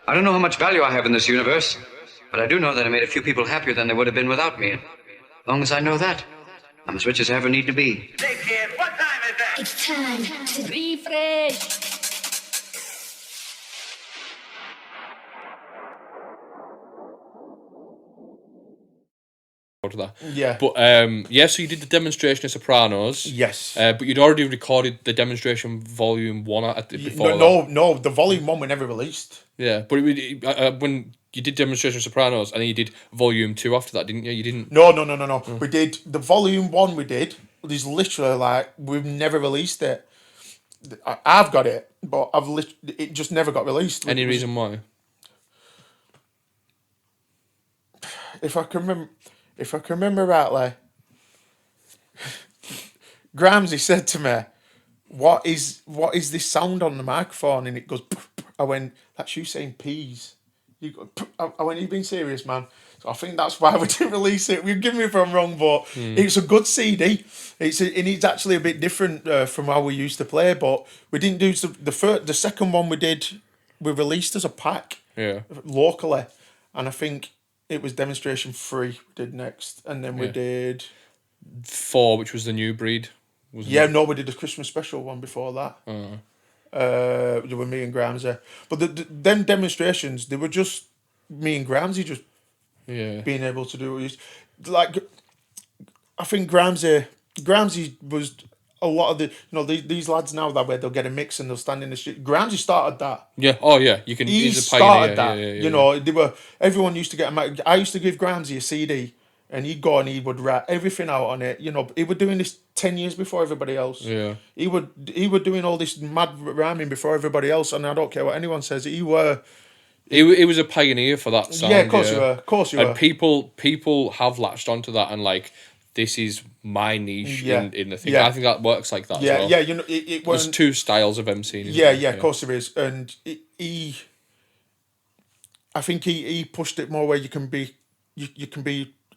I don't know how much value I have in this universe, but I do know that I made a few people happier than they would have been without me. And as long as I know that, I'm as rich as I ever need to be. Hey kid, what time is that? It's time to refresh. To that. Yeah. But so you did the demonstration of Sopranos. Yes. But you'd already recorded the demonstration volume 1 before No, the volume 1 we never released. Yeah, but when you did demonstration of Sopranos and then you did volume 2 after that, didn't you? You didn't. No. We did the volume 1 we did. There's literally like we've never released it. I've got it, but it just never got released. Any reason why? If I can remember rightly, Gramsci said to me, what is this sound on the microphone? And it goes, I went, that's you saying peas. You go, I went, you being serious, man? So I think that's why we didn't release it. Give me if I'm wrong, but it's a good CD. It's actually a bit different from how we used to play, but we didn't do the second one we released as a pack locally, and I think it was demonstration 3 we did next, and then we did 4, which was the new breed. No, we did a Christmas special one before that. There were me and Gramsci, but them demonstrations, they were just me and Gramsci just being able to do it. Like, I think Gramsci was a lot of these lads now that where they'll get a mix and they'll stand in the street. Gramsci started that. Yeah. Oh yeah. You can. He He's a pioneer. started that. They were. Everyone used to get a. I used to give Gramsci a CD, and he'd go and he would write everything out on it. He was doing this 10 years before everybody else. Yeah. He was doing all this mad rhyming before everybody else, and I don't care what anyone says. He was a pioneer for that sound. Yeah, of course you were. Of course you were. And people have latched onto that and like, this is my niche in the thing. Yeah. I think that works like that as well. Yeah. There's 2 styles of MCing. Yeah, of course there is, and I think he pushed it more where you can be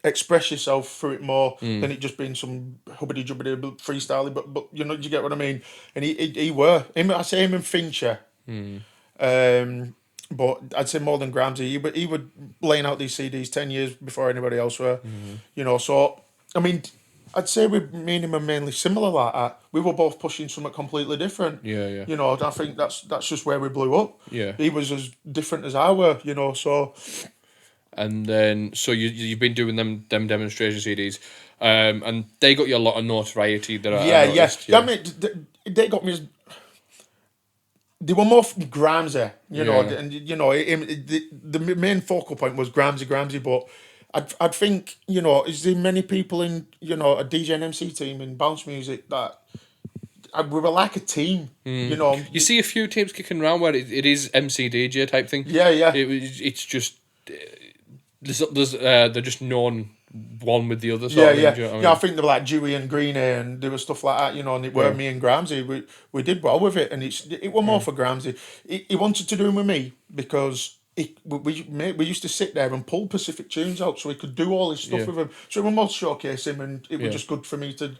express yourself through it more than it just being some hubbity jubbity freestyling. But you get what I mean. And I say him and Fincher. But I'd say more than Gramsci. He would laying out these CDs 10 years before anybody else were. So I mean, I'd say me and him are mainly similar like that. We were both pushing something completely different. Yeah. I think that's just where we blew up. Yeah. He was as different as I were. So. And then, so you've been doing them demonstration CDs, and they got you a lot of notoriety. That I mean, they got me. They were more Gramsci, and the main focal point was Gramsci. But I'd think, is there many people in a DJ and MC team in bounce music that we were like a team, You see a few teams kicking around where it is MC DJ type thing. Yeah. It's just they're just known one with the other. I think they were like Dewey and Greeny, and there was stuff like that, and it were me and Gramsci. We did well with it, and it was more for Gramsci. He wanted to do it with me because we used to sit there and pull Pacific tunes out so he could do all his stuff with him. So we must showcase him, and it was just good for me to,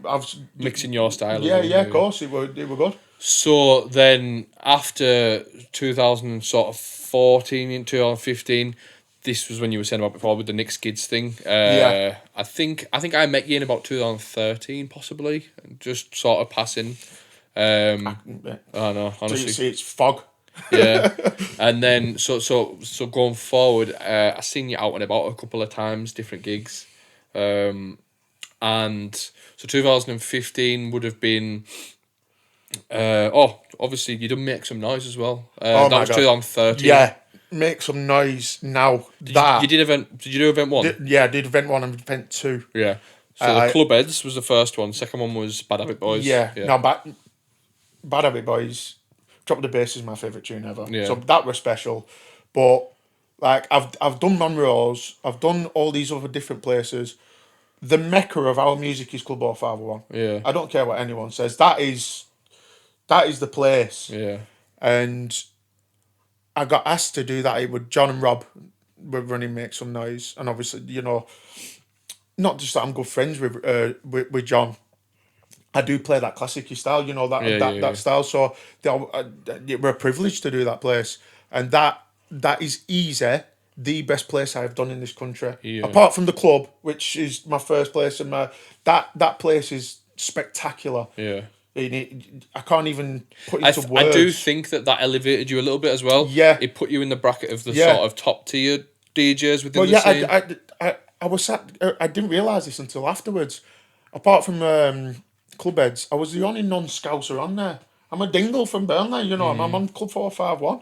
have mixing your style. Of course, it were good. So then after 2014 and 2015. This was when you were saying about before with the Nick Skids thing. I think I met you in about 2013, possibly, just sort of passing. I don't know, honestly. So you see, it's fog. Yeah, and then so going forward, I seen you out and about a couple of times, different gigs, and so 2015 would have been. Obviously you done Make Some Noise as well. That was 2013. Yeah. Make Some Noise now. Did you do event 1? I did event 1 and event 2. Yeah. So the Clubheads was the first one. Second one was Bad Habit Boys. Yeah. No, Bad Habit Boys, Drop the Bass is my favourite tune ever. Yeah. So that was special. But like I've done Monroe's, I've done all these other different places. The mecca of our music is Club 0501. Yeah. I don't care what anyone says. That is the place. Yeah. And I got asked to do that with John and Rob. We're running Make Some Noise, and obviously, not just that I'm good friends with John. I do play that classic style, that style. So it were a privilege to do that place, and that that is easy the best place I've done in this country. Yeah. Apart from the club, which is my first place, and that place is spectacular. Yeah. I can't even put into words. I do think that elevated you a little bit as well. Yeah. It put you in the bracket of the Yeah. sort of top tier DJs within Well, the scene. I was sat. I didn't realise this until afterwards. Apart from Clubheads, I was the only non-scouser on there. I'm a dingle from Burnley, you know. I'm on Club 451.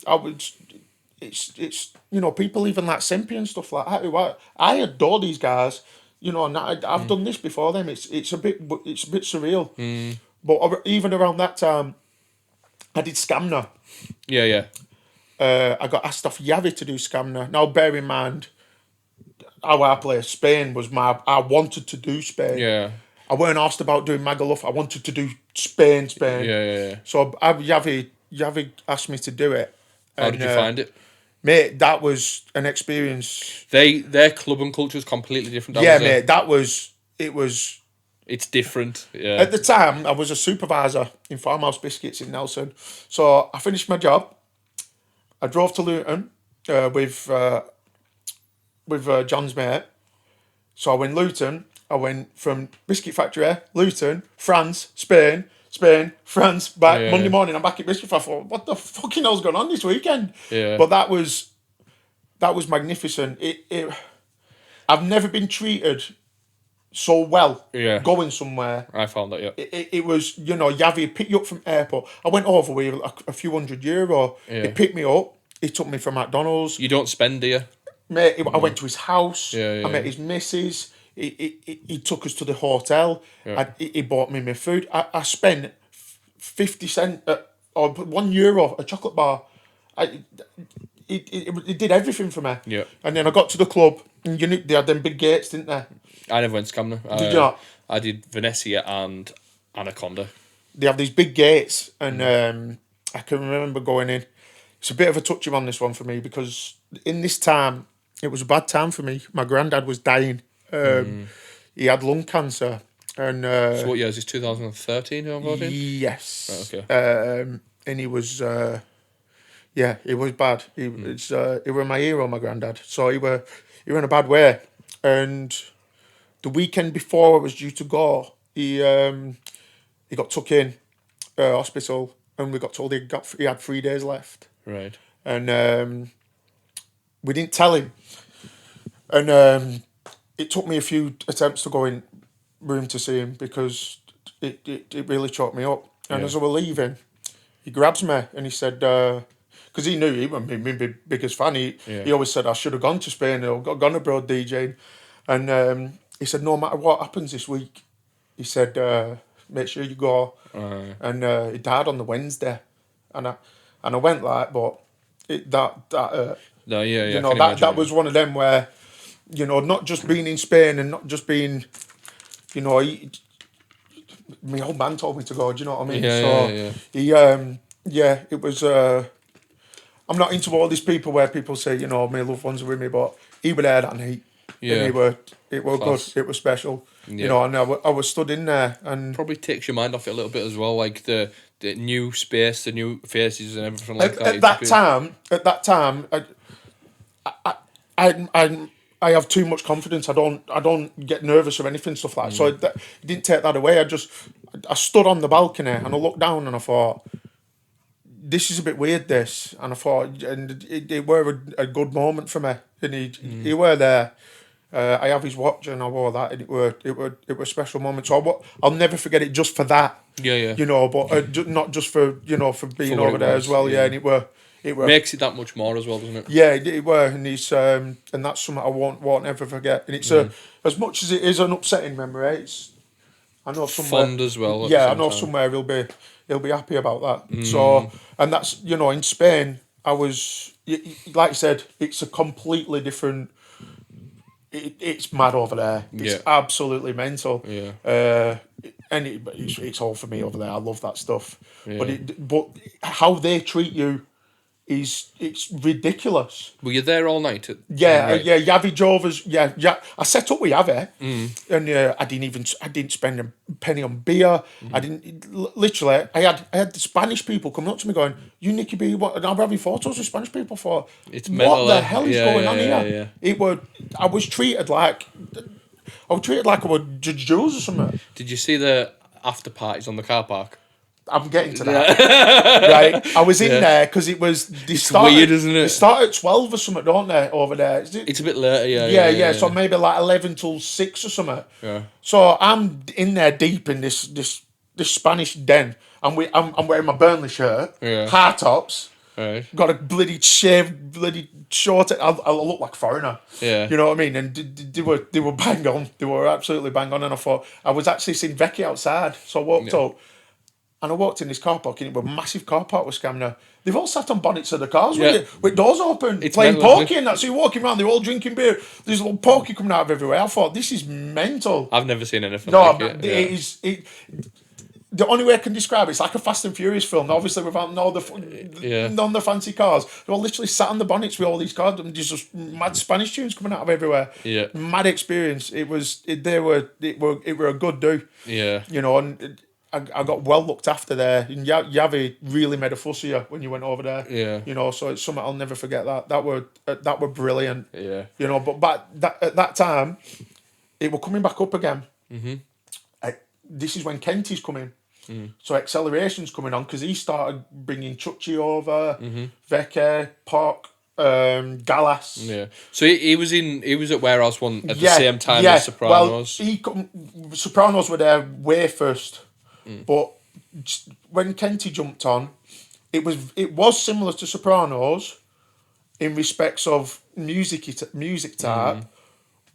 I was. It's people even like Simpy and stuff like that. I adore these guys, and I've done this before them. It's a bit surreal. But even around that time, I did Scamner. Yeah. I got asked off Yavi to do Scamner. Now, bear in mind, how I play Spain was I wanted to do Spain. Yeah. I weren't asked about doing Magaluf. I wanted to do Spain. Yeah. So Yavi asked me to do it. How did you find it? Mate, that was an experience. Their club and culture is completely different. Mate, It's different. Yeah. At the time, I was a supervisor in Farmhouse Biscuits in Nelson. So I finished my job. I drove to Luton with John's mate. So I went Luton. I went from Biscuit Factory, Luton, France, Spain, France, back. Monday morning, I'm back at Biscuit Factory. I thought, what the fucking hell's going on this weekend? Yeah. But that was magnificent. I've never been treated so well going somewhere. I found that, yeah. It was, Yavi picked you up from airport. I went over with a few €100. Yeah. He picked me up. He took me from McDonald's. You don't spend, do you? Mate, I went to his house. Yeah. I met his missus. He took us to the hotel. Yeah. He bought me my food. I spent 50 cents or €1 a chocolate bar. He did everything for me. Yeah. And then I got to the club, and they had them big gates, didn't they? I never went Scamner. Did you not? I did Venetia and Anaconda. They have these big gates, and I can remember going in. It's a bit of a touchy on this one for me, because in this time, it was a bad time for me. My granddad was dying. He had lung cancer. And So what year is this, 2013? Yes. Right, okay. And he was, it was bad. He was my hero, my granddad. So he were in a bad way. And the weekend before I was due to go, he got took in hospital, and we got told he had 3 days left. Right. And we didn't tell him. And it took me a few attempts to go in room to see him, because it really choked me up. And as I were leaving, he grabs me and he said, because he knew he was my biggest fan. He always said I should have gone to Spain or gone abroad DJing. And he said, no matter what happens this week, he said, make sure you go. And he died on the Wednesday. And I went like, but that No, yeah. you know, that was one of them where, not just being in Spain and not just being, my old man told me to go. Do you know what I mean? It was. I'm not into all these people where people say, my loved ones are with me, but he was there that night. Yeah. And it was good. It was special. Yeah. And I was stood in there, and probably takes your mind off it a little bit as well, like the new space, the new faces, and everything like that. At that time, I have too much confidence. I don't get nervous or anything, stuff like that. So it didn't take that away. I stood on the balcony and I looked down and I thought, this is a bit weird, this. And I thought, and it were a good moment for me. And he were there. I have his watch and I wore that, and it were a special moment. So I'll never forget it just for that. Yeah. But not just for for being over there as well. Yeah, and it were. Makes it that much more as well, doesn't it? Yeah, it were, and and that's something I won't ever forget. And it's as much as it is an upsetting memory, I know somewhere fond as well. Yeah, I know somewhere he'll be happy about that. So, and that's in Spain, I was like I said, it's a completely different. It's mad over there. It's absolutely mental. Yeah. And it's all for me over there. I love that stuff. Yeah. But how they treat you it's ridiculous. Were you there all night? Yeah, Right. yeah. Yavi drove us. Yeah. I set up with Yavi, and I didn't spend a penny on beer. I didn't literally. I had the Spanish people coming up to me going, "You Nicki B, what? I'm having photos with Spanish people for. It's what mental, the eh? hell is Yeah, going yeah, on yeah, here? yeah. It was. I was treated like I was Judge Jules or something. Did you see the after parties on the car park? I'm getting to that. Right. I was in there because it was. It's weird, isn't it? They start at 12 or something, don't they? Over there. Is it? It's a bit later, Yeah. So maybe like 11 till 6 or something. Yeah. So I'm in there deep in this Spanish den. I'm wearing my Burnley shirt, Yeah. high tops. Right. Got a bloody shaved, bloody short. I look like a foreigner. Yeah. You know what I mean? And they were bang on. They were absolutely bang on. And I thought I was actually seeing Becky outside. So I walked up, and I walked in this car park, and it was a massive car park with Scamner. They've all sat on bonnets of the cars with doors open, It's playing mental, isn't pokey it? and that. So you're walking around, they're all drinking beer. There's a little pokey coming out of everywhere. I thought, this is mental. I've never seen anything No, like it. it is. The only way I can describe it's like a Fast and Furious film. Obviously, without none of the fancy cars. They're all literally sat on the bonnets with all these cars, and there's just mad Spanish tunes coming out of everywhere. Yeah. Mad experience. It were a good do. Yeah. You know, and I got well looked after there. And Yavi really made a fuss of you when you went over there. Yeah. You know, so it's something I'll never forget. That were brilliant. Yeah. You know, but at that time, it were coming back up again. Mm-hmm. This is when Kenty's coming. So Acceleration's coming on because he started bringing Chuchi over, Veke, Pock, Gallas. Yeah. So he was at Warehouse One at the same time as Sopranos. Well, Sopranos were there way first, but when Kenty jumped on, it was similar to Sopranos in respects of music type,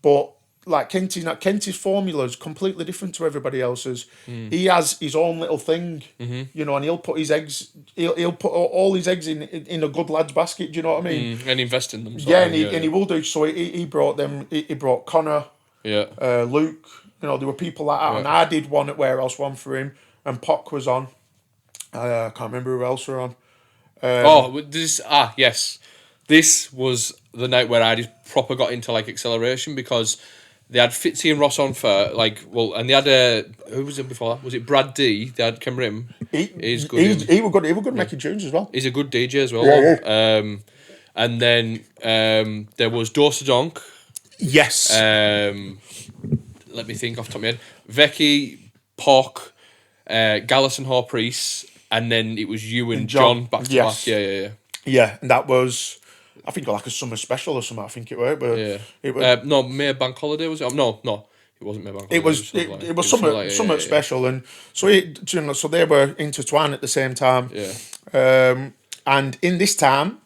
but like Kenty's formula is completely different to everybody else's. He has his own little thing, you know, and he'll put his eggs. He'll put all his eggs in a good lad's basket. Do you know what I mean? And invest in them. Yeah, and he will do. So he brought them. He brought Connor, Luke. You know, there were people like that, and I did one at Warehouse One for him, and Pock was on. I can't remember who else were on. Yes, this was the night where I just proper got into like Acceleration because they had Fitzy and Ross on for and they had who was it before that? Was it Brad D? They had Ken Rim. He's good. He was good. He was good making tunes as well. He's a good DJ as well. Yeah. And then there was Dorsa Donk. Yes. Let me think off the top of my head. Veki, Pock, Gallus and Harpreece, and then it was you and John back to back. Yeah. Yeah, and that was, I think, like a summer special or something. I think it was. But it was. No, May Bank Holiday was it? No, it wasn't May Bank Holiday. It was somewhat special, and so they were intertwined at the same time. Yeah. And in this time,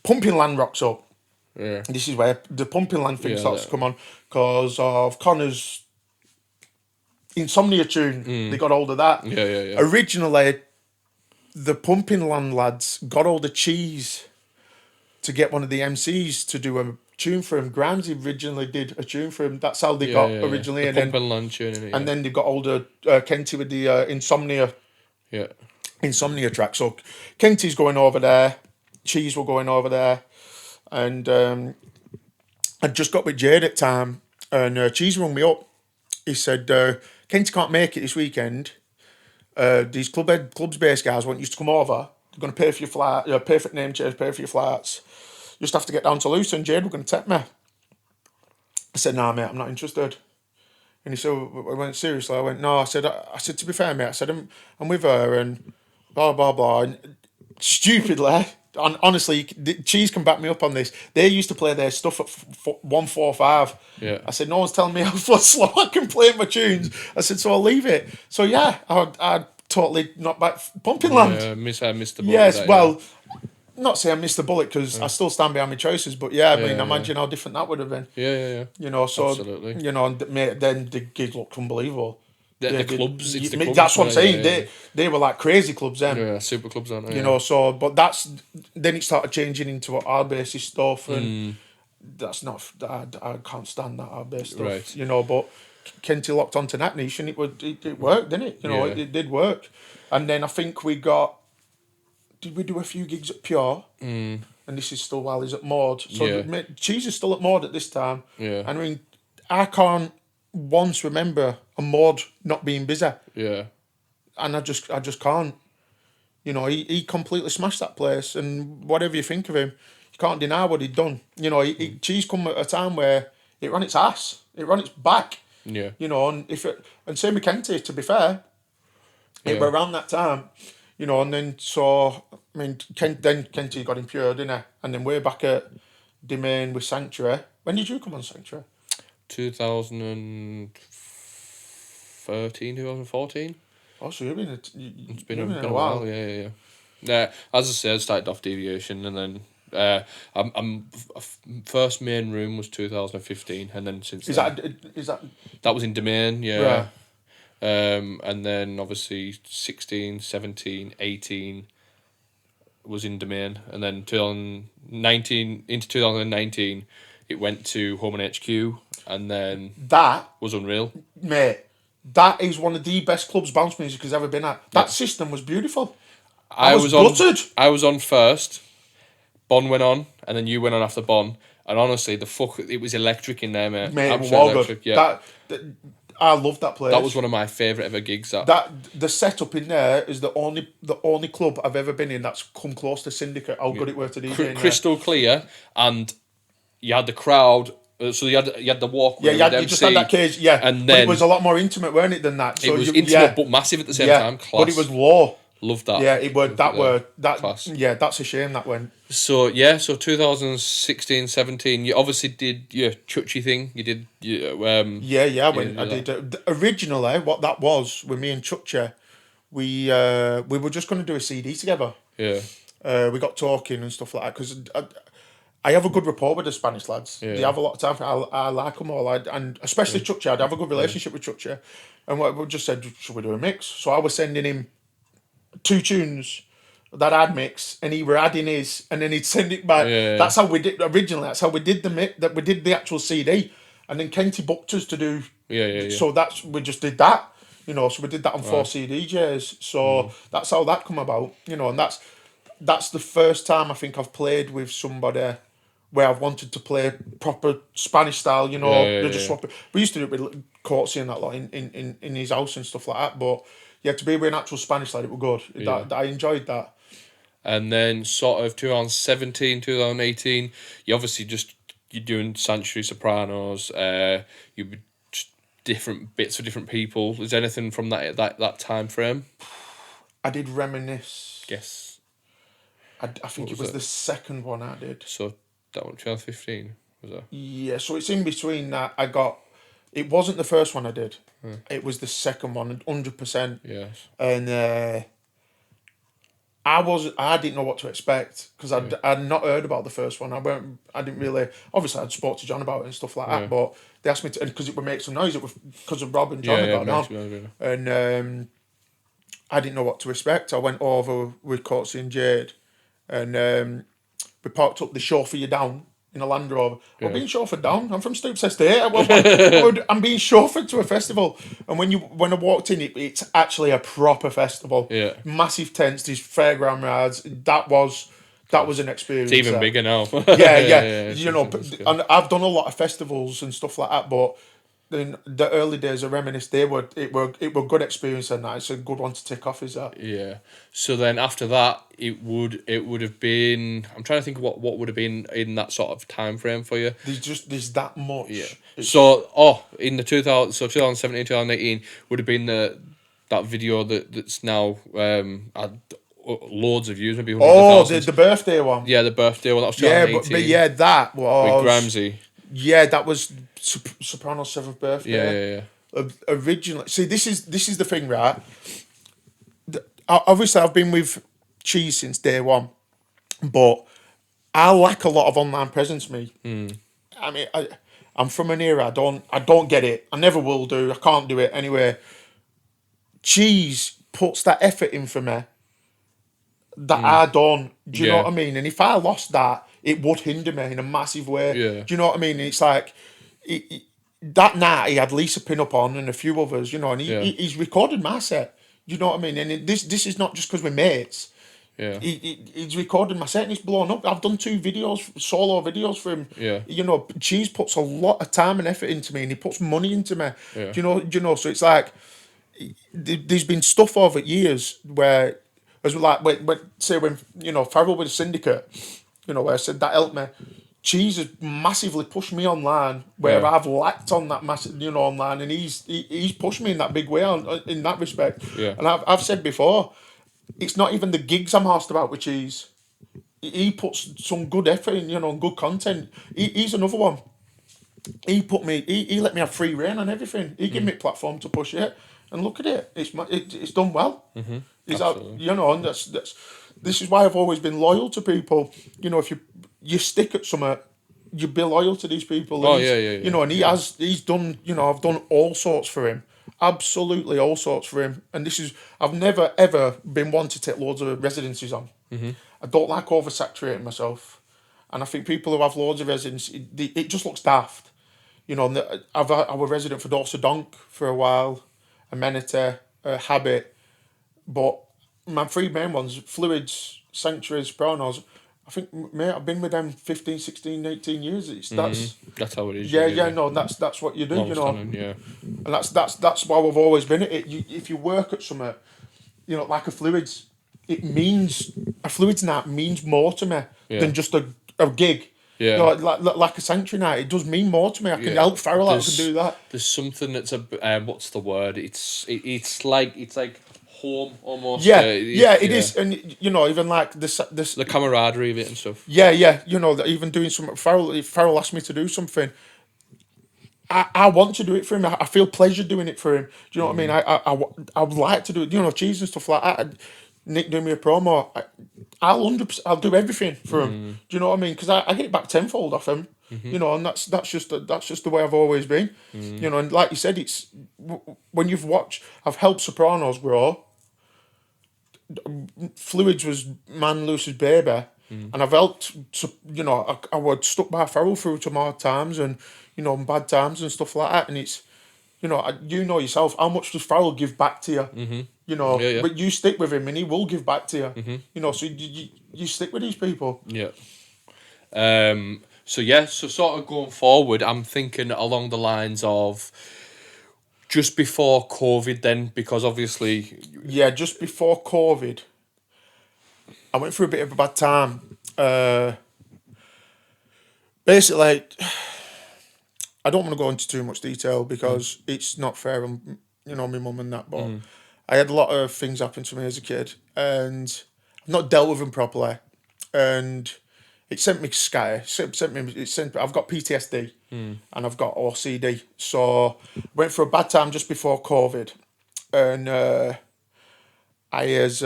Pumping Land rocks up. Yeah. This is where the Pumping Land thing starts to come on because of Connor's Insomnia tune. They got hold of that. Yeah. Originally, the Pumping Land lads got all the cheese to get one of the MCs to do a tune for him. Grimes originally did a tune for him. That's how they got originally. The and then Pumping Land tune in it. and then they got hold of Kenty with the Insomnia. Yeah. Insomnia track. So Kenty's going over there. Cheese were going over there. And I just got with Jade at time, and Cheese rung me up. He said, Kenty can't make it this weekend. These clubs based guys want you to come over. They're going to pay for your flight, pay for the name change, pay for your flights. You just have to get down to Luton. Jade, we're going to take me. I said, nah, mate, I'm not interested. And he said, I went, seriously? I went, no. I said, to be fair, mate, I said, I'm with her and blah, blah, blah. And stupidly, honestly, Cheese can back me up on this. They used to play their stuff at 145. Yeah. I said, no one's telling me how slow I can play my tunes. I said, so I'll leave it. So yeah, I totally knocked back Pumping Land. Yeah, I missed the bullet. Yes, well, not say I missed the bullet because I still stand behind my choices, but yeah, I mean, imagine how different that would have been. Yeah. You know, so absolutely. you know, and mate, then the gigs looked unbelievable. The clubs, it's the clubs. That's what I'm saying. Yeah. They were like crazy clubs then. Yeah, super clubs, aren't they? You know, so but then it started changing into what hard bassy stuff, and that's not. I can't stand that hard bass stuff. Right. You know, but Kenty locked onto that niche, and it worked, didn't it? You know, it did work. And then I think we got did we do a few gigs at Pure? And this is still while he's at Maud. So Yeah. Cheese is still at Maud at this time. Yeah. And I mean, I can't once remember a Maud not being busy. Yeah. And I just can't. You know, he completely smashed that place, and whatever you think of him, you can't deny what he'd done. You know, Cheese come at a time where it ran its ass, it ran its back. Yeah. You know, and same with Kenty, to be fair, it were around that time. You know, and then so I mean, Kenty got Impure, didn't he? And then we're back at Domain with Sanctuary. When did you come on Sanctuary? 2013, 2014. Oh, so you've been It's been a while. Yeah. As I said, I started off Deviation, and then first main room was 2015, and then since Is then, that was in Domain, yeah. Right. And then obviously 16, 17, 18 was in Domain, and then 2019 into 2019 it went to Home and HQ, and then that was Unreal. mate? That is one of the best clubs bounce music has ever been at. That system was beautiful. I was gutted. I was on first. Bon went on, and then you went on after Bon. And honestly, it was electric in there, mate. Mate, Absolutely electric. Yeah. I loved that place. That was one of my favourite ever gigs. The setup in there is the only club I've ever been in that's come close to Syndicate. How good it were to DJ. Crystal clear, and you had the crowd. So you had the walkway. Yeah, you just had that cage. Yeah, and but then it was a lot more intimate, weren't it, than that? So it was intimate but massive at the same time. Class. But it was low. Loved that. Yeah, it were that. Class. Yeah, that's a shame that went. So 2016, 17, you obviously did your Chuchy thing. You did I did. Originally, what that was with me and Chucha, we were just going to do a CD together. Yeah. We got talking and stuff like that because I have a good rapport with the Spanish lads. Yeah. They have a lot of time. I like them all, and especially Chucha. I'd have a good relationship with Chucha, and we just said, should we do a mix? So I was sending him 2 tunes that I'd mix, and he were adding his, and then he'd send it back. Yeah. That's how we did originally. That's how we did the mix. That we did the actual CD, and then Kenty booked us to do. Yeah. So we just did that. You know, so we did that on 4 CDJs. So that's how that come about. You know, and that's the first time I think I've played with somebody where I've wanted to play proper Spanish style, you know. They just swap it. We used to do it with Courtsy and that lot in his house and stuff like that. But yeah, to be with an actual Spanish lad, it was good. Yeah. I enjoyed that. And then sort of 2017, 2018, you're doing Sanctuary Sopranos. You just different bits for different people. Is there anything from that time frame? I did Reminisce. Yes. I think it was the second one I did. So that one, 2015, was that? Yeah, so it's in between that. It wasn't the first one I did. It was the second one, 100%. Yes. And I didn't know what to expect because I'd not heard about the first one. I didn't really. Obviously, I'd spoke to John about it and stuff like that. But they asked me to, because it would make some noise. It was because of Rob and John had got on. And I didn't know what to expect. I went over with Courtsy and Jade, and we parked up the chauffeur you down in a Land Rover. I'm being chauffeured down. I'm from Stoops Estate. I'm being chauffeured to a festival. And when I walked in, it's actually a proper festival. Yeah. Massive tents, these fairground rides. That was an experience. It's even bigger now. Yeah. You know, and I've done a lot of festivals and stuff like that, but in the early days of Reminisce, it were good experience, and that it's a good one to tick off. Is that? Yeah. So then after that, it would have been. I'm trying to think of what would have been in that sort of time frame for you. There's that much. Yeah. So in the 2017, 2018 would have been that video that's now had loads of views, maybe 100,000. The birthday one. Yeah, the birthday one. That was 2018. But that was with Gramsci. Yeah, that was Soprano's 7th birthday. Yeah. Originally, see, this is the thing, right? Obviously, I've been with Cheese since day one, but I lack a lot of online presence. Me, I mean, I'm from an era. I don't get it. I never will do. I can't do it anyway. Cheese puts that effort in for me that I don't. Do you know what I mean? And if I lost that, it would hinder me in a massive way. Yeah. Do you know what I mean? It's like that night he had Lisa Pinup on and a few others, you know, and he's recorded my set. Do you know what I mean? And this is not just because we're mates. Yeah. He's recorded my set and it's blown up. I've done 2 videos, solo videos for him. Yeah. You know, Cheese puts a lot of time and effort into me, and he puts money into me. Yeah. Do you know? So it's like there's been stuff over years where, as like when you know Farrell with the Syndicate, you know, where I said that helped me. Cheese has massively pushed me online where Yeah. I've lacked on that massive, you know, online, and he's pushed me in that big way in that respect. Yeah. And I've said before, it's not even the gigs I'm asked about with Cheese. He puts some good effort in, you know, and good content. He's another one. He let me have free reign on everything. He gave me a platform to push it, and look at it. It's done well. Mm-hmm. Absolutely. You know, and this is why I've always been loyal to people. You know, if you stick at something, you be loyal to these people. Oh, And yeah. You know, and he's done. You know, I've done all sorts for him. Absolutely all sorts for him. And I've never ever been one to take loads of residencies on. Mm-hmm. I don't like oversaturating myself, and I think people who have loads of residencies, it just looks daft. You know, I was resident for Dorsa Donk for a while, Amenity, Habit, but my 3 main ones, Fluids, Sanctuaries, Sopranos, I think, mate, I've been with them 15, 16, 18 years. That's how it is. No, that's what you do, you know. Yeah. And that's why I've always been at it. If you work at something, you know, like a Fluids, a Fluids night means more to me than just a gig. Yeah. You know, like a Sanctuary night, it does mean more to me. I can help Farrell out, I can do that. There's something that's what's the word? It's like home almost. Yeah, it is, and you know, even like this the camaraderie of it and stuff. Yeah, you know, that even doing something. If Farrell asked me to do something, I want to do it for him. I feel pleasure doing it for him. Do you know what I mean? I would like to do it. You know, Cheese and stuff like that. Nick doing me a promo. I'll do everything for him. Do you know what I mean? Because I get it back tenfold off him. You know, and that's just the way I've always been. You know, and like you said, it's when I've helped Sopranos grow. Fluids was Man Lucy's baby, and I've helped. You know, I was stuck by Farrell through some hard times and you know bad times and stuff like that. And it's, you know yourself, how much does Farrell give back to you? You know, but you stick with him and he will give back to you. You know, so you stick with these people. Yeah. So sort of going forward, I'm thinking along the lines of just before COVID then, because obviously... Yeah, just before COVID, I went through a bit of a bad time. Basically, I don't want to go into too much detail because it's not fair on, you know, my mum and that, but I had a lot of things happen to me as a kid and I've not dealt with them properly. And it sent me sky. I've got PTSD and I've got OCD. So went through a bad time just before COVID, and I had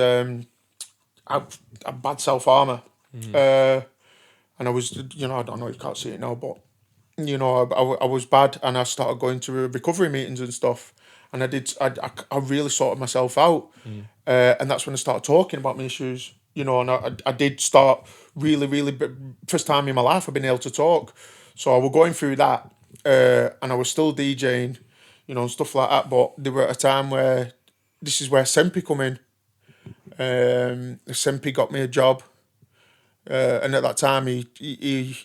bad self harm, and I was, you know, I don't know, you can't see it now, but you know, I was bad, and I started going to recovery meetings and stuff, and I really sorted myself out, and that's when I started talking about my issues. You know, and I did start really, first time in my life I've been able to talk. So I was going through that, and I was still DJing, you know, and stuff like that. But there were a time where, this is where Sempi come in. Sempi got me a job, and at that time he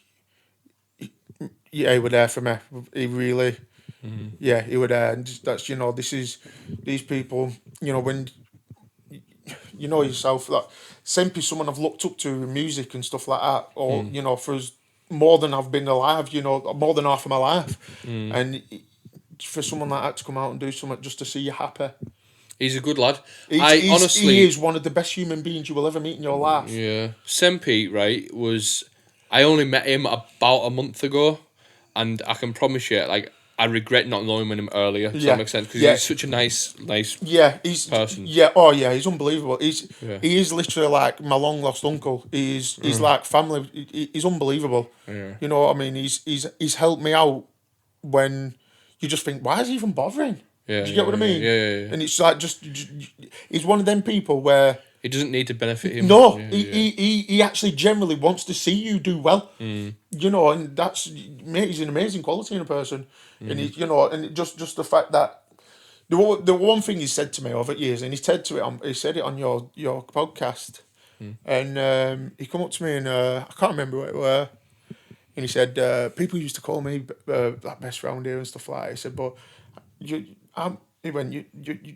was there for me. He really, he was there. And that's, you know, these people, you know, when. You know yourself, like Sempi, someone I've looked up to in music and stuff like that, or you know, for more than I've been alive, you know, more than half of my life, and for someone like that to come out and do something just to see you happy. He's a good lad. Honestly, he is one of the best human beings you will ever meet in your life. Yeah, Sempi, right, I only met him about a month ago, and I can promise you, like, I regret not knowing him earlier. Does that make sense? Because he's such a nice person. Yeah, he's unbelievable. He is literally like my long lost uncle. He's like family. He's unbelievable. Yeah. You know what I mean? He's helped me out when you just think, why is he even bothering? Yeah, do you get what I mean? Yeah. And it's like just he's one of them people where it doesn't need to benefit him. No, he actually generally wants to see you do well. You know, and that's, mate, he's an amazing quality in a person. And he, you know, and just the fact that the one thing he said to me over years, and he said it on your podcast, And he come up to me and I can't remember what it were. And he said, people used to call me that best round here and stuff like that. He said, but he went,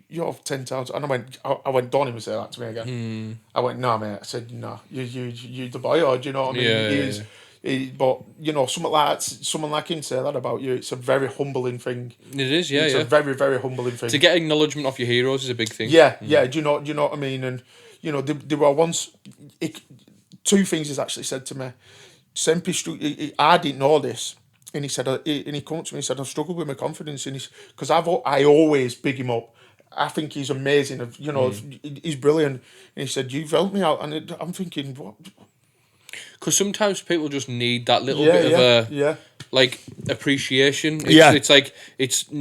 you're 10 times. And I went, don't even say that to me again. I went, no, mate. I said, no, you the boy, or do you know what I mean? But, you know, something like that, someone like him say that about you, it's a very humbling thing. It is, yeah, It's a very, very humbling thing. To get acknowledgement off your heroes is a big thing. Yeah, do you know what I mean? And, you know, there were once, two things he's actually said to me. Sempi, I didn't know this. And he said, and he come up to me and said, I've struggled with my confidence. And because I always big him up. I think he's amazing. You know, he's brilliant. And he said, you've helped me out. And I'm thinking, what? Because sometimes people just need that little bit of like appreciation. It's like it's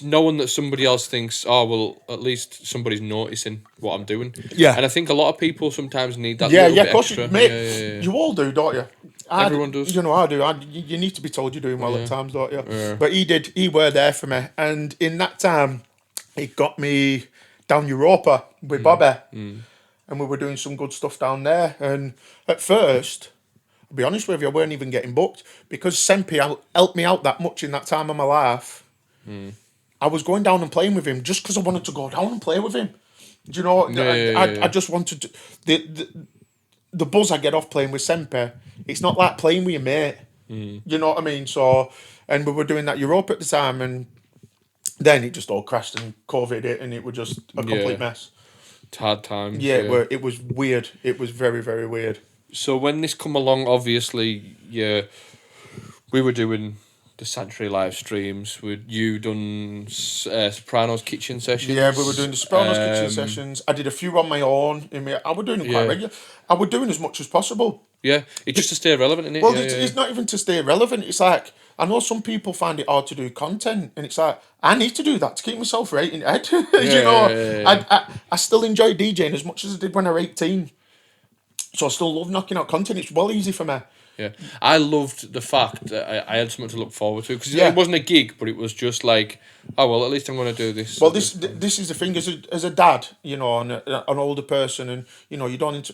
knowing that somebody else thinks, oh well, at least somebody's noticing what I'm doing. Yeah, and I think a lot of people sometimes need that. Little bit extra. Mate, you all do, don't you? Everyone does. You know, I do. You need to be told you're doing well at times, don't you? Yeah. But he did. He were there for me, and in that time, he got me down Europa with Bobby, and we were doing some good stuff down there. And at first, I'll be honest with you, I weren't even getting booked because Sempi helped me out that much in that time of my life. I was going down and playing with him just because I wanted to go down and play with him. Do you know? I just wanted to, the buzz I get off playing with Sempi. It's not like playing with your mate. You know what I mean? So, and we were doing that Europe at the time, and then it just all crashed and COVID hit, and it was just a complete mess. It's hard times. Yeah, it was weird. It was very, very weird. So when this come along, obviously, we were doing the Sanctuary live streams. You done Sopranos kitchen sessions? Yeah, we were doing the Sopranos kitchen sessions. I did a few on my own. I was doing them quite regular. I was doing as much as possible. Yeah, it's just to stay relevant, isn't it? Well, it's not even to stay relevant. It's like, I know some people find it hard to do content, and it's like, I need to do that to keep myself right in head. You know, I still enjoy DJing as much as I did when I was 18. So I still love knocking out content. It's well easy for me. Yeah, I loved the fact that I had something to look forward to because it wasn't a gig, but it was just like, oh well, at least I'm going to do this. Well, this is the thing as a dad, you know, and an older person, and you know, you don't.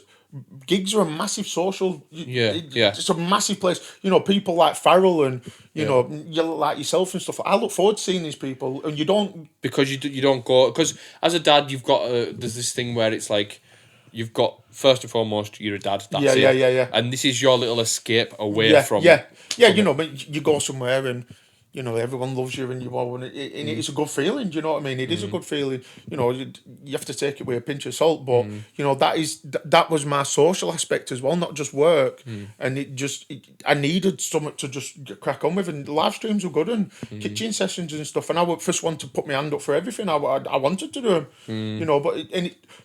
Gigs are a massive social. It's a massive place. You know, people like Farrell and you know, you like yourself and stuff. I look forward to seeing these people, and you don't because you don't go because as a dad you've got there's this thing where it's like. You've got, first and foremost, you're a dad. That's it. Yeah. And this is your little escape away from you know, but you go somewhere and, you know, everyone loves you and you all, and it's a good feeling, do you know what I mean? It is a good feeling. You know, you have to take it with a pinch of salt, but, you know, that was my social aspect as well, not just work. And I needed something to just crack on with, and live streams were good, and kitchen sessions and stuff, and I was first one to put my hand up for everything. I wanted to do them, you know, but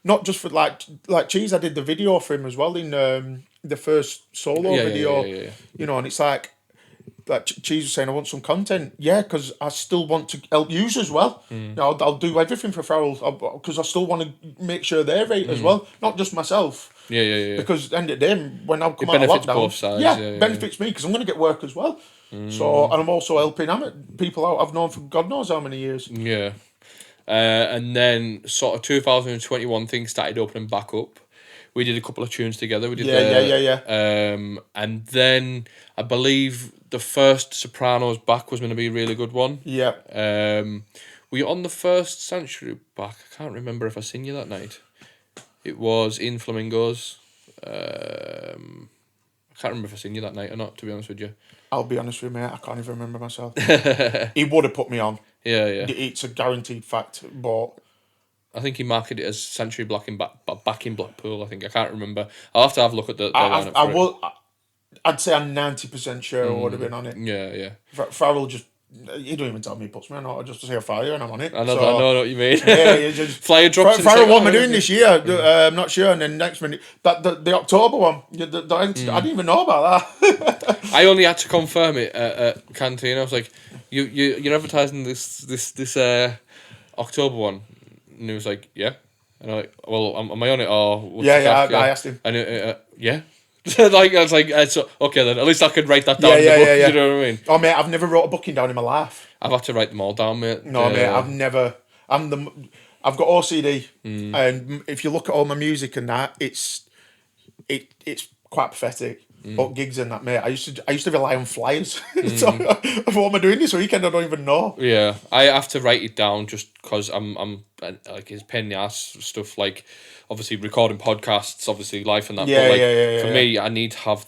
not just for like Cheese, I did the video for him as well in the first solo video, you know, and it's like Cheese was saying, I want some content. Yeah, because I still want to help you as well. You know, I'll do everything for Farrell because I still want to make sure they're right as well, not just myself. Yeah. Because at the end of the day, when I come out of benefits lockdown, both sides. Benefits me because I'm going to get work as well. So, and I'm also helping people out I've known for God knows how many years. Yeah. And then sort of 2021 things started opening back up. We did a couple of tunes together. We did and then I believe the first Sopranos back was going to be a really good one. Yeah. Were you on the first Sanctuary back? I can't remember if I seen you that night. It was in Flamingos. I can't remember if I seen you that night or not, to be honest with you. I'll be honest with you, mate. I can't even remember myself. He would have put me on. Yeah. It's a guaranteed fact, but I think he marketed it as Sanctuary back in Blackpool. I think I can't remember. I'll have to have a look at the lineup. I'd say I'm 90% sure I would have been on it. Yeah. Farrell just. He don't even tell me he puts me on. I just say a flyer and I'm on it. I know what you mean. Yeah, just flyer drops. Farrell, what am I doing this year? I'm not sure. And then next minute, the October one. I didn't even know about that. I only had to confirm it at Canteen. I was like, you're advertising this October one, and he was like, yeah. And I'm like, well, am I on it or what's the crack? I asked him. And yeah. Like I was like, okay then. At least I could write that down in the book. Yeah. You know what I mean? Oh mate, I've never wrote a booking down in my life. I've had to write them all down, mate. No, mate, I've never. I've got OCD, and if you look at all my music and that, it's it's quite pathetic. But gigs and that, mate. I used to rely on flyers. So what am I doing this weekend? I don't even know. Yeah, I have to write it down just because I'm like it's pain in the ass stuff, like obviously recording podcasts, obviously life and that. Yeah, but like yeah, for me, I need to have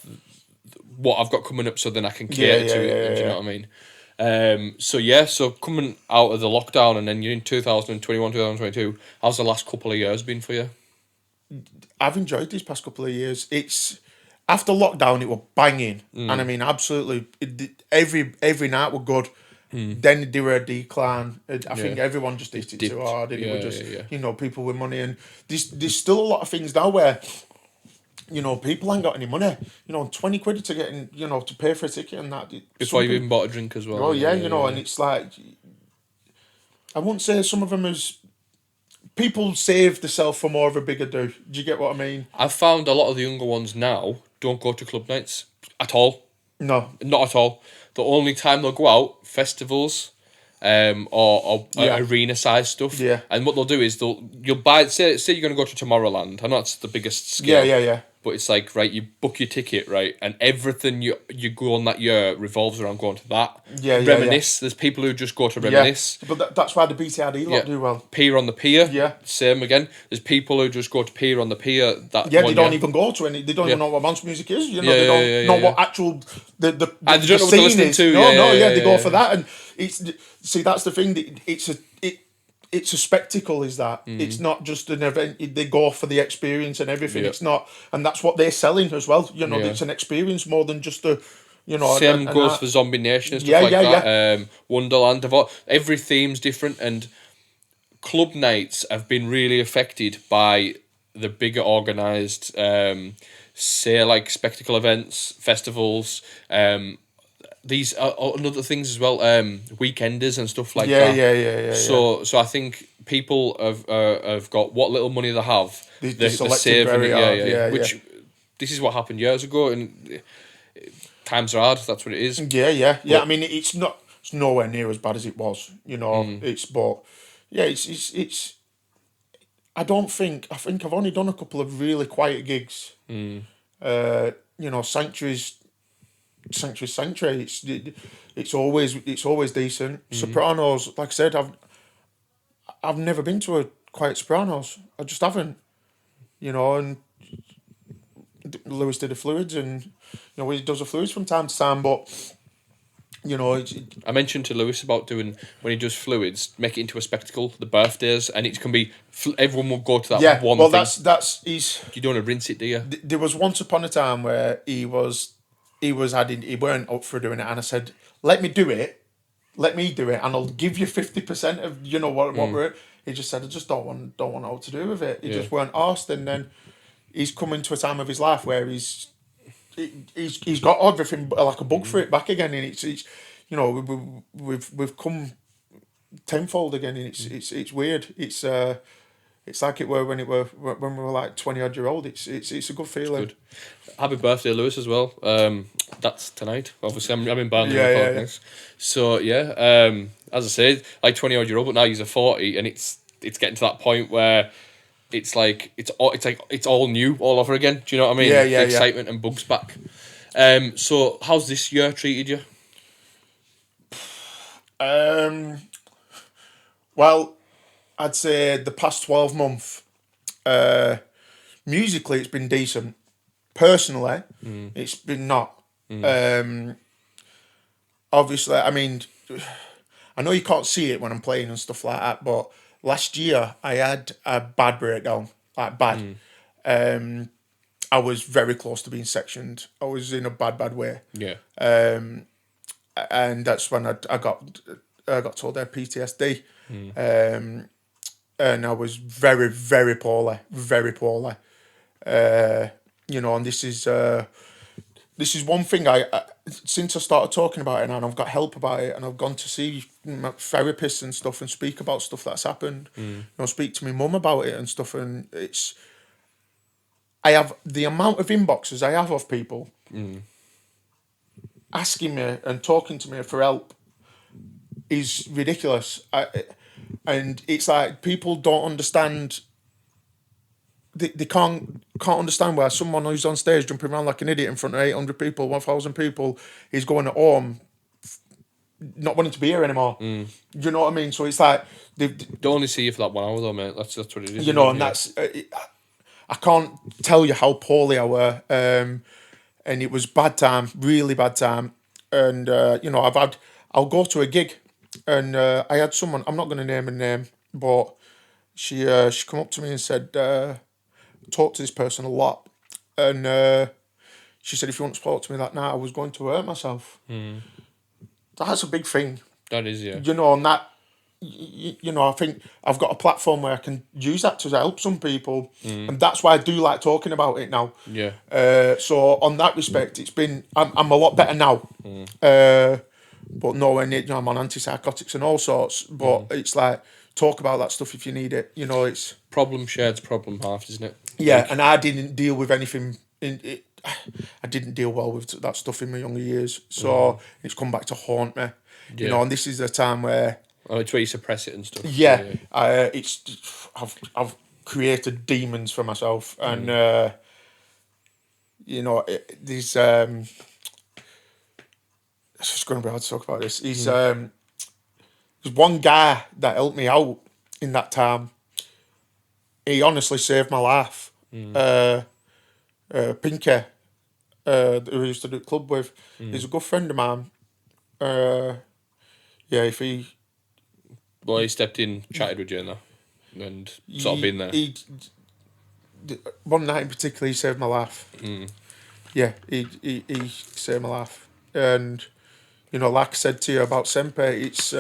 what I've got coming up so then I can cater to it. Do you know what I mean? So coming out of the lockdown and then you're in 2021, 2022. How's the last couple of years been for you? I've enjoyed these past couple of years. It's after lockdown, it was banging, and I mean, absolutely, every night were good. Then there were a decline. I think everyone just hit it too hard, and it was just people with money, and there's still a lot of things now where people ain't got any money. 20 quid to get in, to pay for a ticket and that. Before you even bought a drink as well. Oh yeah, and it's like I wouldn't say some of them as. People save themselves for more of a bigger do. Do you get what I mean? I've found a lot of the younger ones now don't go to club nights at all. No. Not at all. The only time they'll go out, festivals, or arena size stuff. Yeah. And what they'll do is you'll buy say you're gonna go to Tomorrowland. I know it's the biggest scale. Yeah. But it's like, right, you book your ticket, right, and everything you go on that year revolves around going to that. Reminisce. There's people who just go to reminisce. Yeah. But that's why the BTRD lot do well. Pier on the Pier. Yeah. Same again. There's people who just go to Pier on the Pier. They don't even go to any. They don't even know what bounce music is. They don't know what actual the they don't know scene what they're listening is. to. They go for that, and that's the thing. It's a spectacle, is that it's not just an event. They go for the experience and everything. It's not, and that's what they're selling as well. It's an experience more than just a. Same goes for Zombie Nation and stuff like that. Wonderland, every theme's different, and club nights have been really affected by the bigger organised, say like spectacle events, festivals. These are other things as well, weekenders and stuff like that. Yeah. So I think people have got what little money they have. They're saving very it. hard. Which this is what happened years ago, and times are hard. That's what it is. Yeah. I mean, it's nowhere near as bad as it was. It's. I think I've only done a couple of really quiet gigs. Sanctuary. It's always decent. Sopranos, like I said, I've never been to a quiet Sopranos. I just haven't. And Lewis did the Fluids, and he does the Fluids from time to time, but. I mentioned to Lewis about doing when he does Fluids, make it into a spectacle, the birthdays, and it can be everyone will go to that one. Well, thing. that's he's. You don't want to rinse it, do you? There was once upon a time where he weren't up for doing it, and I said, let me do it, and I'll give you 50% of what we're. He just said, I just don't want to know what to do with it. He just weren't asked, and then he's coming to a time of his life where he's got everything like a bug for it back again, and it's we've come tenfold again, and it's weird. It's like it were when we were like 20-odd-year-old. It's a good feeling. Good. Happy birthday, Lewis, as well. That's tonight. Obviously, I'm in Burnley. Yeah. So as I said, like 20-odd-year-old, but now he's a 40, and it's getting to that point where it's like it's all new all over again. Do you know what I mean? Yeah. The excitement and bugs back. So how's this year treated you? Well, I'd say the past 12 months, musically it's been decent. Personally, it's been not. Obviously, I mean, I know you can't see it when I'm playing and stuff like that, but last year I had a bad breakdown, like bad. I was very close to being sectioned. I was in a bad way. Yeah. And that's when I got told I had PTSD. And I was very, very poorly. And this is one thing I since I started talking about it, and I've got help about it, and I've gone to see my therapists and stuff and speak about stuff that's happened. Speak to my mum about it and stuff, and I have the amount of inboxes I have of people asking me and talking to me for help is ridiculous. And it's like people don't understand they can't understand why someone who's on stage jumping around like an idiot in front of 800 people, 1,000 people, is going at home, not wanting to be here anymore. Do you know what I mean? So it's like they only see you for that 1 hour though, mate. That's what it is. you know, and that's I can't tell you how poorly I were, and it was bad time, really bad time. And you know, I'll go to a gig, and I had someone, I'm not going to name her name, but she come up to me and said, talk to this person a lot, and she said, if you want to talk to me that night, I was going to hurt myself. That's a big thing. That is, yeah. You know, and that, you know, I think I've got a platform where I can use that to help some people, and that's why I do like talking about it now. Yeah. So on that respect, it's been, I'm a lot better now. But nowhere near, you know, I'm on antipsychotics and all sorts. But it's like, talk about that stuff if you need it. You know, it's Problem shared's problem halved, isn't it? yeah. And I didn't deal with anything in it. I didn't deal well with that stuff in my younger years, so it's come back to haunt me. You know, and this is the time where it's where you suppress it and stuff. I've created demons for myself, and you know, these. It's just going to be hard to talk about this. There's one guy that helped me out in that time. He honestly saved my life. Pinky, who I used to do club with, he's a good friend of mine. If he... Well, he stepped in, chatted with you and sort of been there. One night in particular, he saved my life. Yeah, he saved my life. And, you know, like I said to you about Sempe, it's,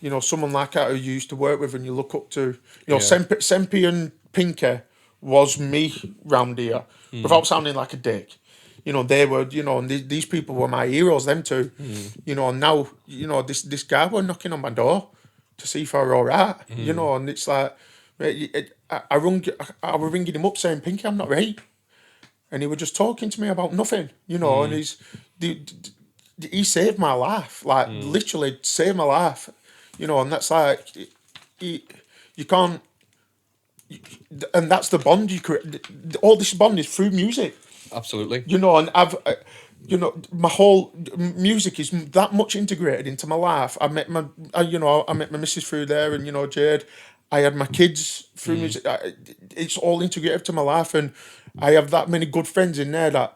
you know, someone like that who you used to work with and you look up to. You know, Sempe and Pinky was me round here, without sounding like a dick. You know, they were, you know, and these people were my heroes, them two. You know, and now, you know, this guy were knocking on my door to see if I were all right. You know, and it's like, I was ringing him up saying, Pinky, I'm not right. And he was just talking to me about nothing, you know, and he saved my life, like literally saved my life, you know, and that's like, you can't, and that's the bond you create. All this bond is through music. Absolutely. You know, and you know, my whole music is that much integrated into my life. I met my missus through there, and you know, Jade. I had my kids through music. It's all integrated to my life, and I have that many good friends in there that,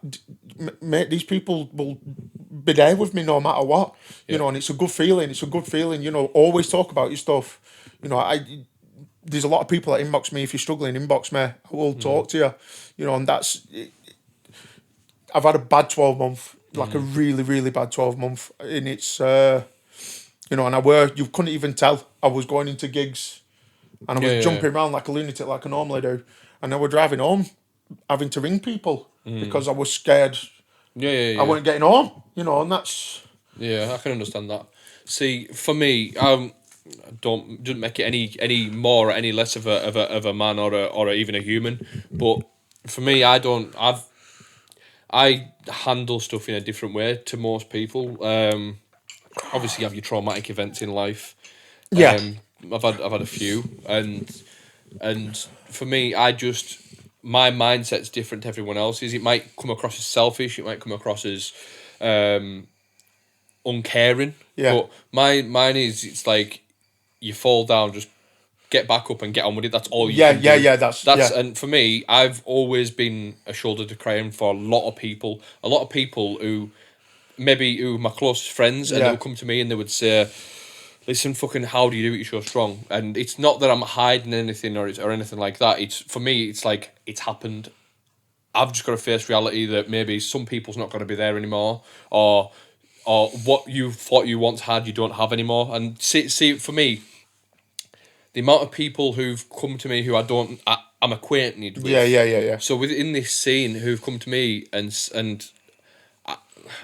mate, these people will be there with me no matter what. You know, and it's a good feeling. It's a good feeling. You know, always talk about your stuff. You know, there's a lot of people that inbox me. If you're struggling, inbox me. I will talk to you. You know, and that's. I've had a bad 12 month, like a really, really bad 12 month, and it's you know, and you couldn't even tell. I was going into gigs, and I was jumping around like a lunatic, like I normally do, and I was driving home, having to ring people because I was scared. I wasn't getting home, you know, and that's. Yeah, I can understand that. See, for me, doesn't make it any more or any less of a man or even a human, but for me, I handle stuff in a different way to most people. Obviously, you have your traumatic events in life. I've had a few, and for me, my mindset's different to everyone else's. It might come across as selfish. It might come across as uncaring. Yeah. But mine is, it's like you fall down, just get back up and get on with it. That's all you can do. That's and for me, I've always been a shoulder to cry on for a lot of people who were my closest friends, and they would come to me and they would say, listen, fucking, how do you do it? You're so strong. And it's not that I'm hiding anything or anything like that. It's, for me, it's like, it's happened. I've just got to face reality that maybe some people's not going to be there anymore, or what you thought you once had, you don't have anymore. And see, for me, the amount of people who've come to me who I'm acquainted with. Yeah. So within this scene, who've come to me and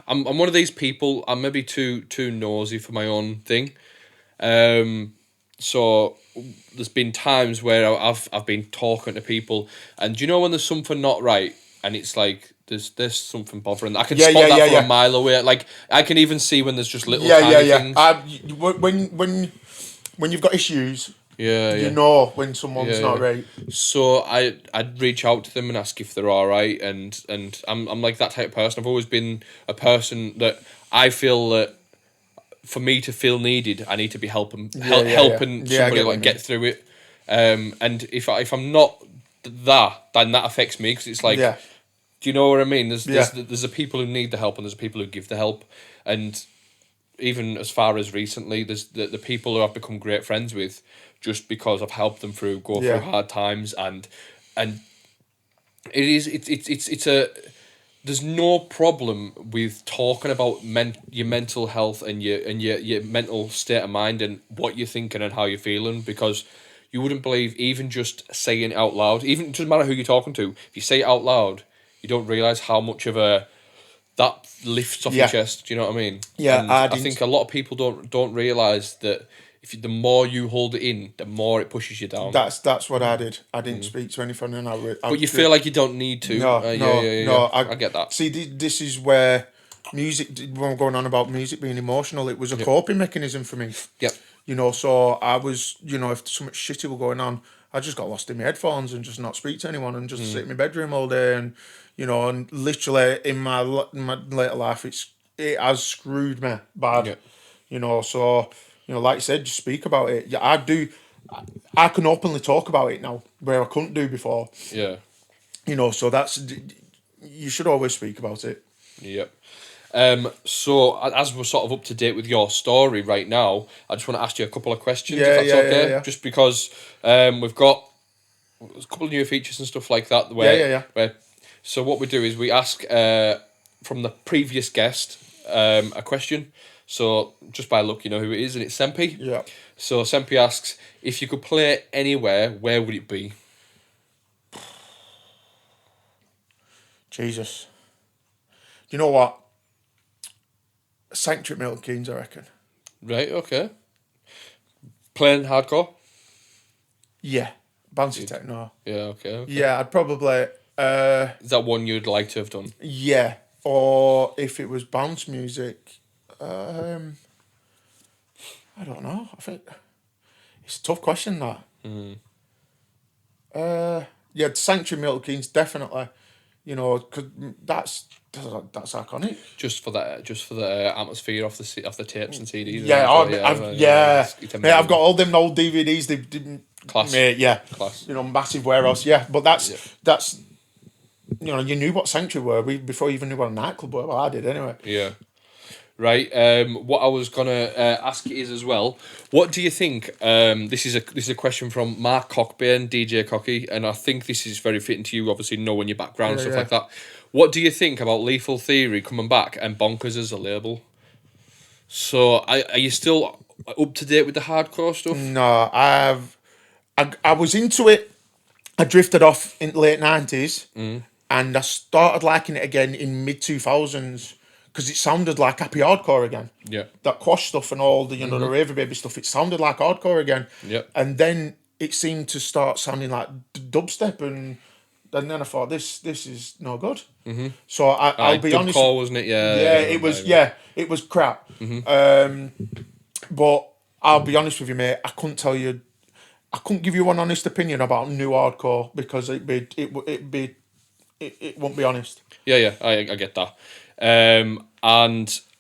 I'm one of these people. I'm maybe too nosy for my own thing. So there's been times where I've been talking to people, and do you know when there's something not right, and it's like there's something bothering. I can spot that from a mile away. Like I can even see when there's just little tiny things. When you've got issues, Yeah, You yeah. know when someone's Yeah, not yeah. right. So I'd reach out to them and ask if they're all right, and I'm like that type of person. I've always been a person that I feel that for me to feel needed, I need to be helping Yeah, yeah. helping Yeah, I somebody get what like you mean. get through it. And if I'm not that, then that affects me because it's like, Yeah. do you know what I mean? Yeah. There's the people who need the help and there's the people who give the help, and even as far as recently, there's the people who I've become great friends with just because I've helped them go Yeah. through hard times, and it's a there's no problem with talking about your mental health and your mental state of mind and what you're thinking and how you're feeling, because you wouldn't believe, even just saying it out loud, even it doesn't matter who you're talking to, if you say it out loud, you don't realize how much of a that lifts off your Yeah. chest. Do you know what I mean? Yeah, and I I didn't- think a lot of people don't realize that the more you hold it in, the more it pushes you down. That's what I did. I didn't speak to anyone, and I But you feel like you don't need to. no, no. I get that. See, this is where music. When I'm going on about music being emotional, it was a coping mechanism for me. Yep. You know, so I was, if so much shitty were going on, I just got lost in my headphones and just not speak to anyone and just sit in my bedroom all day, and and literally in my later life, it has screwed me bad. Yeah. So like you said, just speak about it. Yeah, I do. I can openly talk about it now, where I couldn't do before. Yeah. So you should always speak about it. Yep. So as we're sort of up to date with your story right now, I just want to ask you a couple of questions, Yeah, if that's okay. yeah. Just because we've got a couple of new features and stuff like that. Where, so what we do is we ask from the previous guest a question. So just by luck, you know who it is, and it's Sempi. Yeah. So Sempi asks, if you could play anywhere, where would it be? Jesus. You know what? Sanctuary Milton Keynes, I reckon. Right. Okay. Playing hardcore. Yeah. Bouncy techno. Yeah. Okay. Yeah, I'd probably. Is that one you'd like to have done? Yeah. Or if it was bounce music, I don't know. I think it's a tough question, that. Yeah, Sanctuary Milton Keynes, definitely. Because that's iconic. Just for the atmosphere off the tapes and CDs. Yeah, I've got all them old DVDs. They didn't. Class. Mate, yeah. Class. Massive warehouse. Yeah, but that's. You knew what Sanctuary were before you even knew what a nightclub were. Well, I did anyway. Yeah. Right. What I was gonna ask is as well. What do you think? This is a question from Mark Cockburn, DJ Cocky, and I think this is very fitting to you. Obviously, knowing your background and stuff like that. What do you think about Lethal Theory coming back and Bonkers as a label? So, are you still up to date with the hardcore stuff? No, I was into it. I drifted off in the late 90s, and I started liking it again in mid 2000s. Because it sounded like happy hardcore again. Yeah. That Quash stuff and all the the Raver Baby stuff, it sounded like hardcore again. Yeah. And then it seemed to start sounding like dubstep, and then I thought this is no good. Mm-hmm. So I'll be honest. Dubcore, wasn't it? Yeah. Yeah, it was. Yeah, it was crap. But I'll be honest with you, mate. I couldn't tell you. I couldn't give you an honest opinion about new hardcore because it won't be honest. Yeah. I get that. And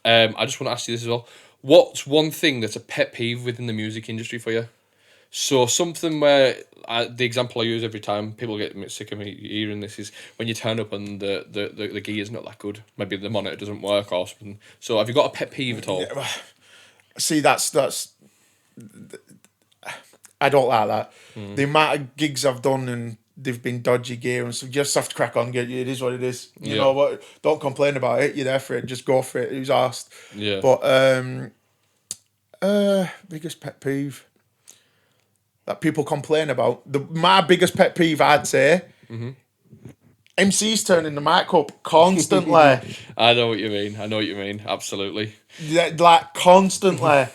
I just want to ask you this as well. What's one thing that's a pet peeve within the music industry for you? So something where the example I use every time people get sick of me hearing this is when you turn up and the gear's not that good. Maybe the monitor doesn't work or something. So have you got a pet peeve at all? See, that's. I don't like that. The amount of gigs I've done and they've been dodgy gear and so you just have to crack on. It is what it is. You know what? Don't complain about it. You're there for it. Just go for it. Who's asked? Yeah. But biggest pet peeve that people complain about. My biggest pet peeve, I'd say, MCs turning the mic up constantly. I know what you mean. Absolutely. Like constantly.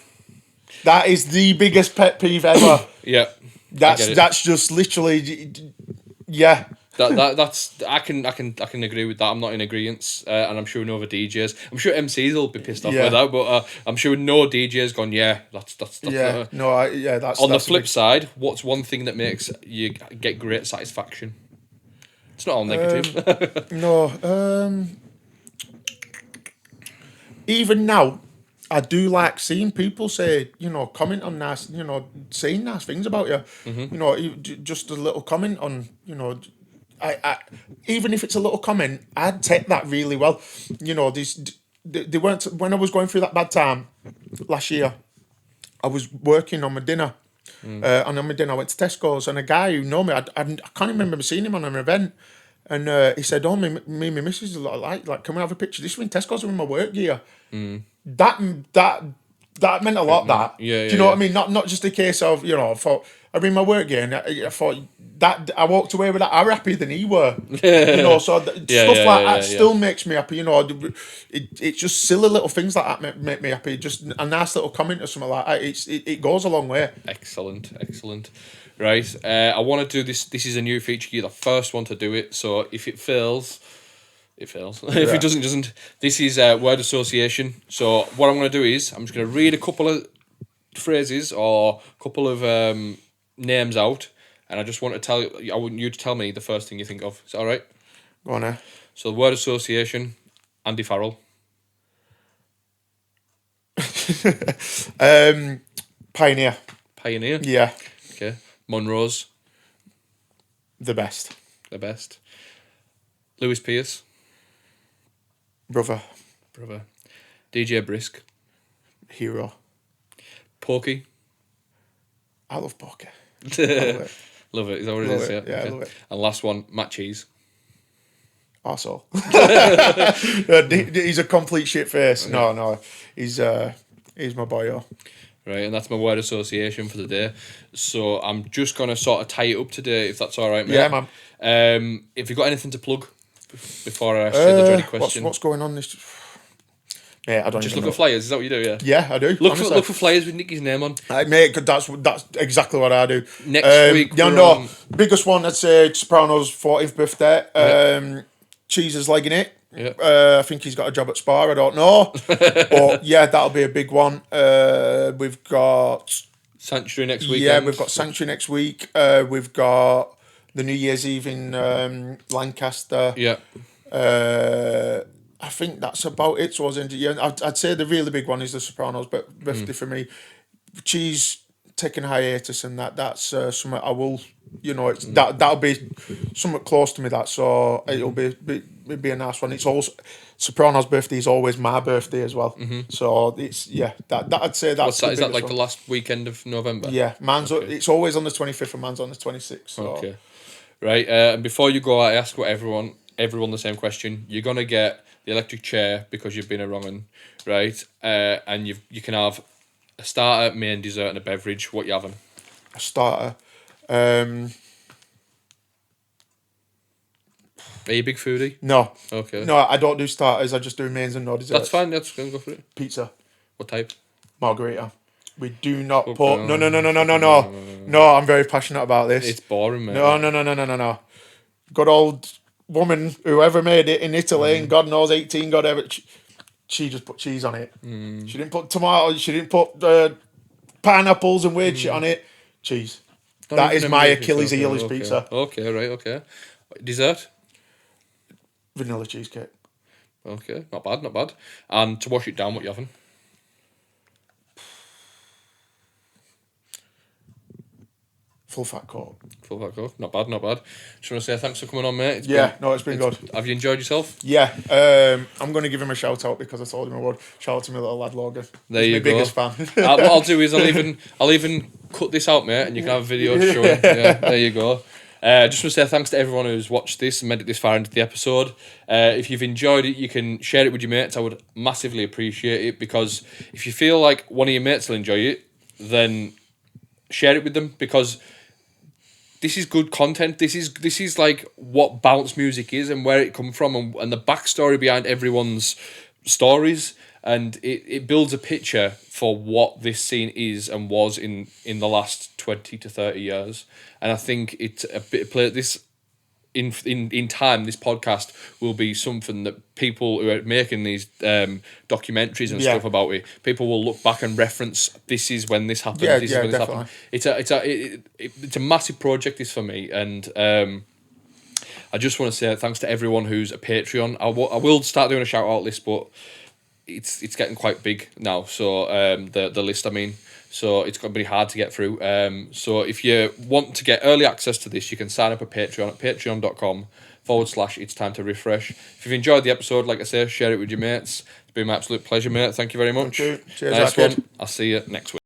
That is the biggest pet peeve ever. Yeah. That's just literally, yeah. That's I can agree with that. I'm not in agreement, and I'm sure no other DJs. I'm sure MCs will be pissed off with that, but I'm sure no DJs gone. Yeah, that's Yeah, that's on that's the flip side. What's one thing that makes you get great satisfaction? It's not all negative. No, even now, I do like seeing people say, comment on nice, saying nice things about you. Just a little comment on, I even if it's a little comment, I'd take that really well. They weren't, when I was going through that bad time last year, I was working on my dinner. And on my dinner, I went to Tesco's, and a guy who know me, I can't remember seeing him on an event. And he said, "Oh, me and my missus like, can we have a picture?" This was in Tesco's with my work gear. That meant a lot. That do you know what I mean? Not just a case of I thought I'm in my work gear, and I thought that I walked away with that. I'm happier than he were. So stuff like that still makes me happy. It's just silly little things like that make me happy. Just a nice little comment or something like that. It goes a long way. Excellent. Right, I want to do this. This is a new feature. You're the first one to do it. So if it fails, it fails. If it doesn't, it doesn't. This is word association. So what I'm going to do is I'm just going to read a couple of phrases or a couple of names out, and I just want to tell you. I want you to tell me the first thing you think of. Is that all right? Go on, So word association, Andy Farrell. Pioneer. Yeah. Okay. Monroe's. The best. Lewis Pierce. Brother. DJ Brisk. Hero. Pokey. I love Pokey. Love it. Is that what it is? Yeah, I love it. And last one, Matt Cheese. Arsehole. He's a complete shit face. No. He's my boy. Right, and that's my word association for the day. So I'm just gonna sort of tie it up today, if that's all right, mate. Yeah, man. If you got anything to plug before I ask you the dreaded question, what's going on this? Yeah, I don't just even look for flyers. Is that what you do? Yeah. Yeah, I do. Look for flyers with Nicki's name on. Mate, that's exactly what I do. Next week, biggest one. I'd say Soprano's 40th birthday. Cheese is legging it. Yeah. I think he's got a job at Spa. I don't know, but yeah, that'll be a big one. We've got Sanctuary next week. Yeah, we've got Sanctuary next week. We've got the New Year's Eve in Lancaster. Yeah. I think that's about it. So I'd say the really big one is the Sopranos, but birthday for me. Cheese taking hiatus, and that's something I will. It's that'll be somewhat close to me. So it'll be a nice one. It's also Sopranos' birthday is always my birthday as well. So it's that I'd say that's. What's that? Is that like the last weekend of November? Yeah, it's always on the 25th, and mine's on the 26th. So. Okay, right. And before you go, I ask everyone the same question. You're gonna get the electric chair because you've been a wrong one, right? And you can have a starter, main, dessert, and a beverage. What you having? A starter. Are you a big foodie? No. Okay. No, I don't do starters. I just do mains and no desserts. That's fine. That's going to go for it. Pizza. What type? Margarita. We do not put. No. No, I'm very passionate about this. It's boring, mate. No. Good old woman, whoever made it in Italy, and God knows 18, God ever. She just put cheese on it. She didn't put tomatoes. She didn't put pineapples and weird shit on it. Cheese. That is my Achilles heel is pizza. Okay, right, okay. Dessert? Vanilla cheesecake. Okay, not bad. And to wash it down, what you having? Full fat Coke. Not bad. Just want to say thanks for coming on, mate. It's been good. Have you enjoyed yourself? Yeah. I'm going to give him a shout out because I told him I would. Shout out to my little lad Logan. There He's you my go. biggest fan. What I'll do is I'll even cut this out, mate, and you can have a video to show him. Yeah, there you go. Just want to say thanks to everyone who's watched this and made it this far into the episode. If you've enjoyed it, you can share it with your mates. I would massively appreciate it, because if you feel like one of your mates will enjoy it, then share it with them, because this is good content. This is like what bounce music is and where it come from, and the backstory behind everyone's stories, and it builds a picture for what this scene is and was in the last 20 to 30 years. And I think it's a bit of play. This in time, this podcast will be something that people who are making these documentaries and stuff about it, people will look back and reference. This is when this happened. This is when this happened. It's a massive project. This for me, and I just want to say thanks to everyone who's a Patreon. I will start doing a shout out list, but it's getting quite big now. So the list, I mean. So it's going to be hard to get through. So if you want to get early access to this, you can sign up at Patreon at patreon.com/itstimetoriffresh. If you've enjoyed the episode, like I say, share it with your mates. It's been my absolute pleasure, mate. Thank you very much. Thank you. Cheers, nice kid. one. I'll see you next week.